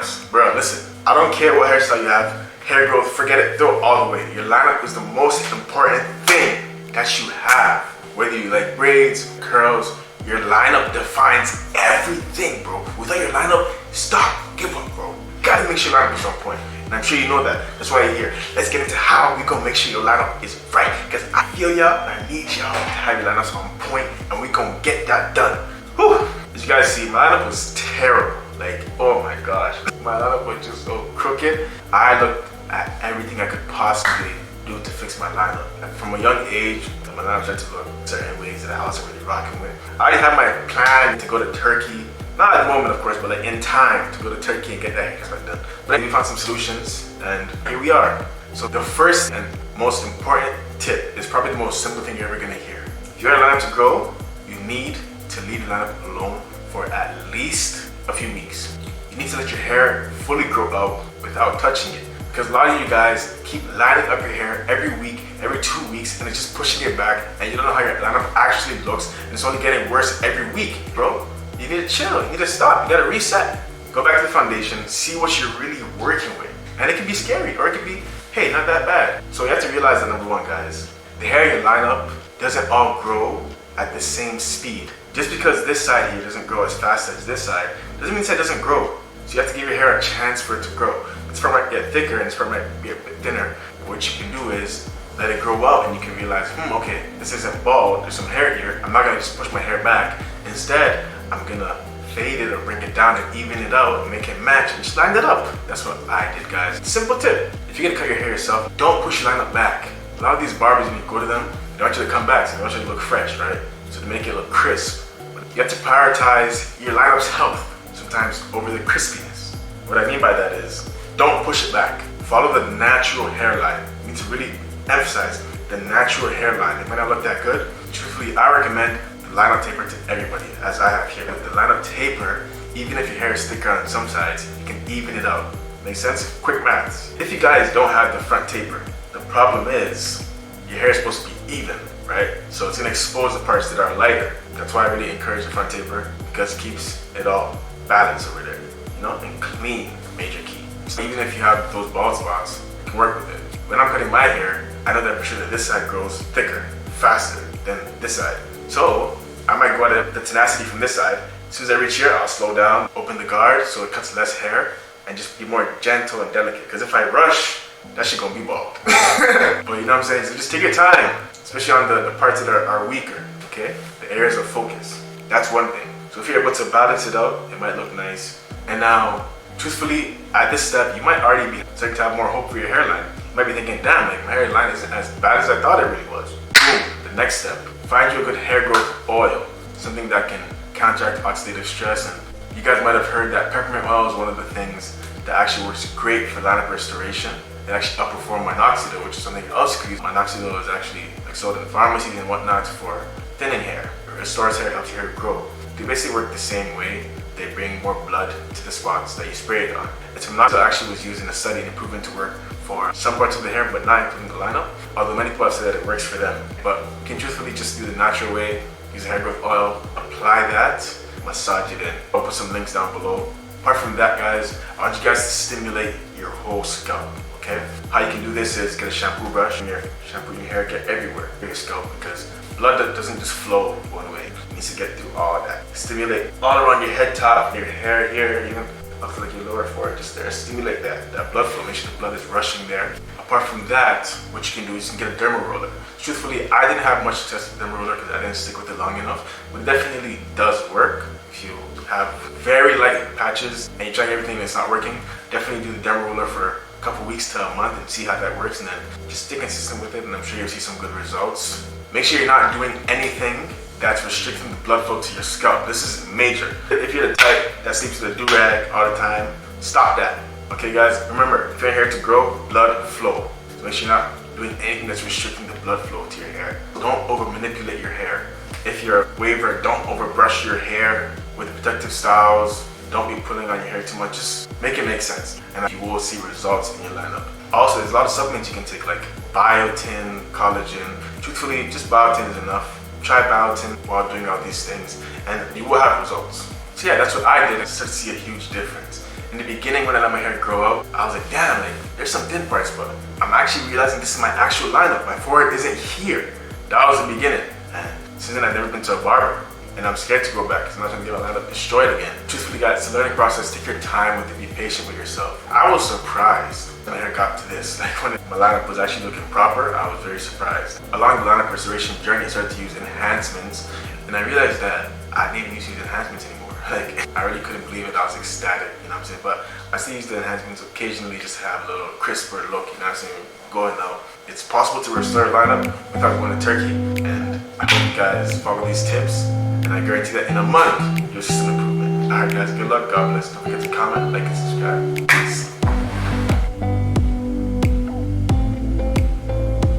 lineups. Bro, listen, I don't care what hairstyle you have, hair growth, forget it, throw it all the way. Your lineup is the most important thing that you have. Whether you like braids, curls, your lineup defines everything, bro. Without your lineup, stop, give up, bro. You gotta make sure your lineup is on point. And I'm sure you know that. That's why you're here. Let's get into how we gonna make sure your lineup is right. Because I feel y'all, I need y'all to have your lineups on point, and we gonna get that done. Whew. As you guys see, my lineup was terrible. Like, oh my gosh. My lineup was just so crooked. I looked at everything I could possibly do to fix my lineup. And from a young age, my lineup started to look certain ways that I wasn't really rocking with. I already had my plan to go to Turkey. Not at the moment, of course, but like in time to go to Turkey and get that haircut done. But we found some solutions, and here we are. So the first and most important tip is probably the most simple thing you're ever gonna hear. If you want your lineup to grow, you need to leave your lineup alone for at least a few weeks. You need to let your hair fully grow out without touching it. Because a lot of you guys keep lining up your hair every week, every 2 weeks, and it's just pushing it back, and you don't know how your lineup actually looks, and it's only getting worse every week, bro. You need to chill, you need to stop, you gotta reset. Go back to the foundation, see what you're really working with. And it can be scary, or it can be, hey, not that bad. So you have to realize that, number one, guys, the hair in your lineup doesn't all grow at the same speed. Just because this side here doesn't grow as fast as this side, doesn't mean that it doesn't grow. So you have to give your hair a chance for it to grow. Its part might get thicker and its part might be a bit thinner. What you can do is let it grow out, and you can realize, okay, this isn't bald, there's some hair here. I'm not gonna just push my hair back. Instead, I'm gonna fade it or bring it down and even it out and make it match and just line it up. That's what I did, guys. Simple tip. If you're gonna cut your hair yourself, don't push your lineup back. A lot of these barbers, when you go to them, they want you to come back, so they want you to look fresh, right? So to make it look crisp. But you have to prioritize your lineup's health sometimes over the crispiness. What I mean by that is, don't push it back. Follow the natural hairline. You need to really emphasize the natural hairline. It might not look that good. Truthfully, I recommend the lineup taper to everybody, as I have here. With the lineup taper, even if your hair is thicker on some sides, you can even it out. Make sense? Quick maths. If you guys don't have the front taper, the problem is your hair is supposed to be even, right? So it's gonna expose the parts that are lighter. That's why I really encourage the front taper, because it keeps it all balanced over there, you know, and clean, major key. So even if you have those bald spots, you can work with it. When I'm cutting my hair, I know that for sure that this side grows thicker, faster than this side. So I might go at the tenacity from this side. As soon as I reach here, I'll slow down, open the guard so it cuts less hair, and just be more gentle and delicate. Because if I rush, that shit gonna be bald. But you know what I'm saying? So just take your time, especially on the parts that are weaker, okay? The areas of focus. That's one thing. So if you're able to balance it out, it might look nice. And now, truthfully, at this step, you might already be starting to have more hope for your hairline. You might be thinking, damn, like my hairline isn't as bad as I thought it really was. Boom, the next step, find you a good hair growth oil, something that can counteract oxidative stress. And you guys might have heard that peppermint oil is one of the things that actually works great for lineup restoration. It actually outperforms minoxidil, which is something else you could use. Minoxidil is actually like sold in pharmacies and whatnot for thinning hair. It restores hair, helps your hair grow. They basically work the same way. They bring more blood to the spots that you spray it on. And minoxidil actually was used in a study and proven to work for some parts of the hair, but not including the lineup. Although many people have said that it works for them. But you can truthfully just do the natural way, use hair growth oil, apply that, massage it in. I'll put some links down below. Apart from that, guys, I want you guys to stimulate your whole scalp, okay? How you can do this is get a shampoo brush and shampoo your hair, get everywhere in your scalp, because blood doesn't just flow one way. It needs to get through all that. Stimulate all around your head top, your hair here, even up to like your lower forehead, just there. Stimulate that blood flow, make sure the blood is rushing there. Apart from that, what you can do is you can get a derma roller. Truthfully, I didn't have much success with derma roller because I didn't stick with it long enough, but it definitely does work. If you have very light patches and you're trying everything and it's not working, definitely do the derma roller for a couple weeks to a month and see how that works, and then just stay consistent with it, and I'm sure you'll see some good results. Make sure you're not doing anything that's restricting the blood flow to your scalp. This is major. If you're the type that sleeps with a do-rag all the time, stop that. Okay guys, remember, if your hair to grow, blood flow. So make sure you're not doing anything that's restricting the blood flow to your hair. Don't over manipulate your hair. If you're a waver, don't over brush your hair with protective styles. Don't be pulling on your hair too much. Just make it make sense, and you will see results in your lineup. Also, there's a lot of supplements you can take, like biotin, collagen. Truthfully, just biotin is enough. Try biotin while doing all these things, and you will have results. So yeah, that's what I did. I started to see a huge difference. In the beginning, when I let my hair grow out, I was like, damn, like there's some thin parts, but I'm actually realizing this is my actual lineup. My forehead isn't here. That was the beginning. And since then, I've never been to a barber. And I'm scared to go back because I'm not trying to get my lineup destroyed again. Truthfully, guys, it's a learning process. Take your time with it. Be patient with yourself. I was surprised when my hair got to this. Like when my lineup was actually looking proper, I was very surprised. Along the lineup restoration journey, I started to use enhancements. And I realized that I didn't even use enhancements anymore. Like, I really couldn't believe it. I was ecstatic, you know what I'm saying? But I still use the enhancements occasionally just to have a little crisper look, you know what I'm saying? Going out. It's possible to restore a lineup without going to Turkey. And I hope you guys follow these tips. And I guarantee that in a month, you'll see some improvement. Alright guys, good luck, God bless. Don't forget to comment, like, and subscribe. Peace.